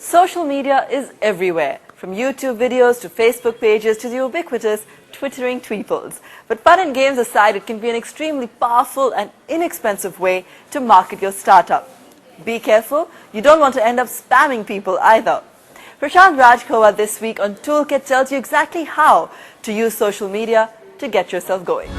Social media is everywhere, from YouTube videos to Facebook pages to the ubiquitous twittering tweeples. But fun and games aside, it can be an extremely powerful and inexpensive way to market your startup. Be careful, you don't want to end up spamming people either. Prashant Rajkhowa this week on Toolkit tells you exactly how to use social media to get yourself going.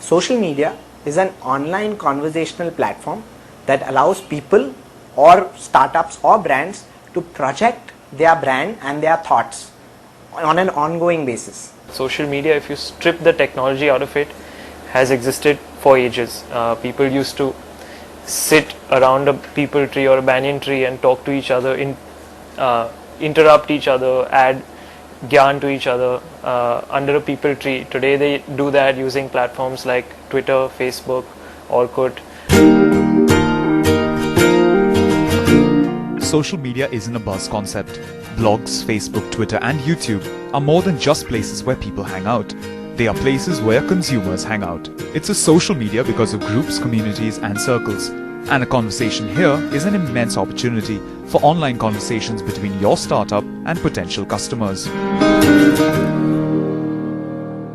Social media is an online conversational platform that allows people or startups or brands to project their brand and their thoughts on an ongoing basis. Social media, if you strip the technology out of it, has existed for ages. People used to sit around a people tree or a banyan tree and talk to each other, interrupt each other, add gyan to each other under a people tree. Today they do that using platforms like Twitter, Facebook, Orkut. Social media isn't a buzz concept. Blogs, Facebook, Twitter and YouTube are more than just places where people hang out. They are places where consumers hang out. It's a social media because of groups, communities and circles. And a conversation here is an immense opportunity for online conversations between your startup and potential customers.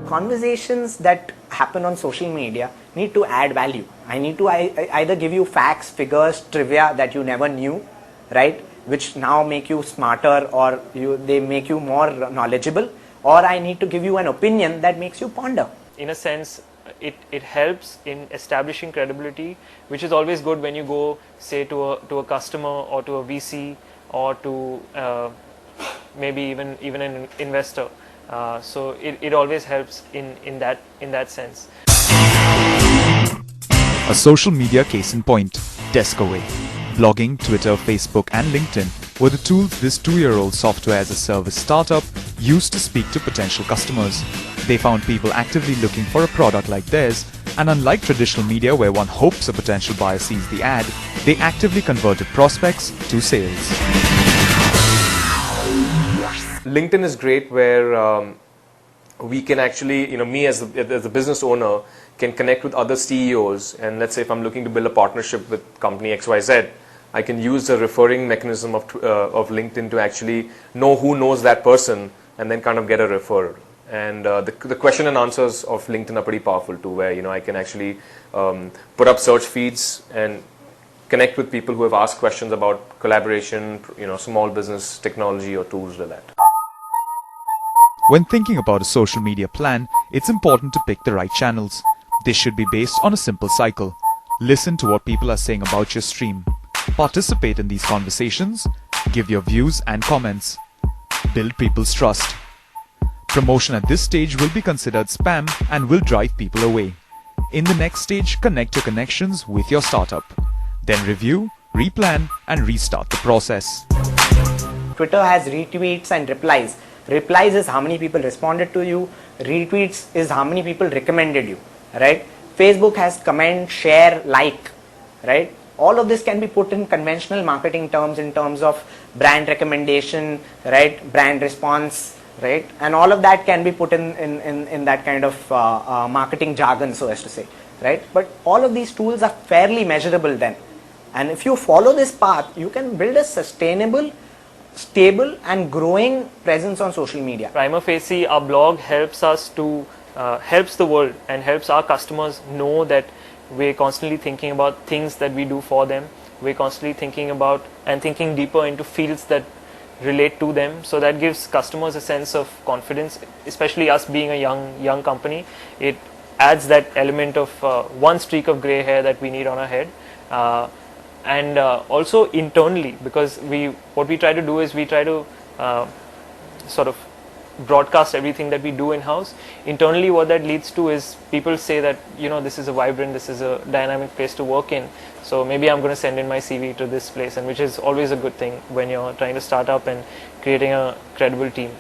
Conversations that happen on social media need to add value. I need to either give you facts, figures, trivia that you never knew, right, which now make you smarter or they make you more knowledgeable, or I need to give you an opinion that makes you ponder. In a sense, it helps in establishing credibility, which is always good when you go, say, to a customer or to a VC or to maybe even an investor. So it always helps in that sense. A social media case in point, Deskaway. Blogging, Twitter, Facebook and LinkedIn were the tools this 2-year-old software as a service startup used to speak to potential customers. They found people actively looking for a product like theirs, and unlike traditional media where one hopes a potential buyer sees the ad, they actively converted prospects to sales. LinkedIn is great where we can actually, me as a business owner can connect with other CEOs, and let's say if I'm looking to build a partnership with company XYZ, I can use the referring mechanism of LinkedIn to actually know who knows that person and then kind of get a referral. And the question and answers of LinkedIn are pretty powerful too, where I can actually put up search feeds and connect with people who have asked questions about collaboration, small business technology or tools like that. When thinking about a social media plan, it's important to pick the right channels. This should be based on a simple cycle. Listen to what people are saying about your stream. Participate in these conversations. Give your views and comments. Build people's trust. Promotion at this stage will be considered spam and will drive people away. In the next stage, connect your connections with your startup. Then review, replan and restart the process. Twitter has retweets and replies. Replies is how many people responded to you. Retweets is how many people recommended you, right? Facebook has comment, share, like, right? All of this can be put in conventional marketing terms in terms of brand recommendation, right? Brand response, right? And all of that can be put in that kind of marketing jargon, so as to say, right? But all of these tools are fairly measurable then. And if you follow this path, you can build a sustainable, stable and growing presence on social media. Prima facie, our blog helps us to helps the world and helps our customers know that we're constantly thinking about things that we do for them. We're constantly thinking about and thinking deeper into fields that relate to them. So that gives customers a sense of confidence, especially us being a young company. It adds that element of one streak of gray hair that we need on our head. And also internally, because what we try to do is we try to sort of broadcast everything that we do in-house. Internally, what that leads to is people say that, this is a vibrant, this is a dynamic place to work in. So maybe I'm going to send in my CV to this place, and which is always a good thing when you're trying to start up and creating a credible team.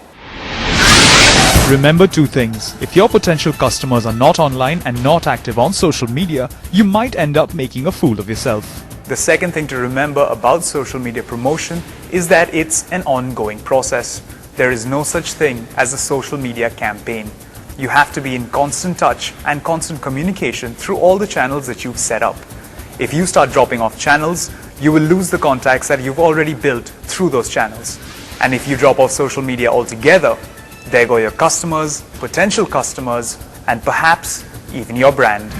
Remember two things. If your potential customers are not online and not active on social media, you might end up making a fool of yourself. The second thing to remember about social media promotion is that it's an ongoing process. There is no such thing as a social media campaign. You have to be in constant touch and constant communication through all the channels that you've set up. If you start dropping off channels, you will lose the contacts that you've already built through those channels. And if you drop off social media altogether, there go your customers, potential customers, and perhaps even your brand.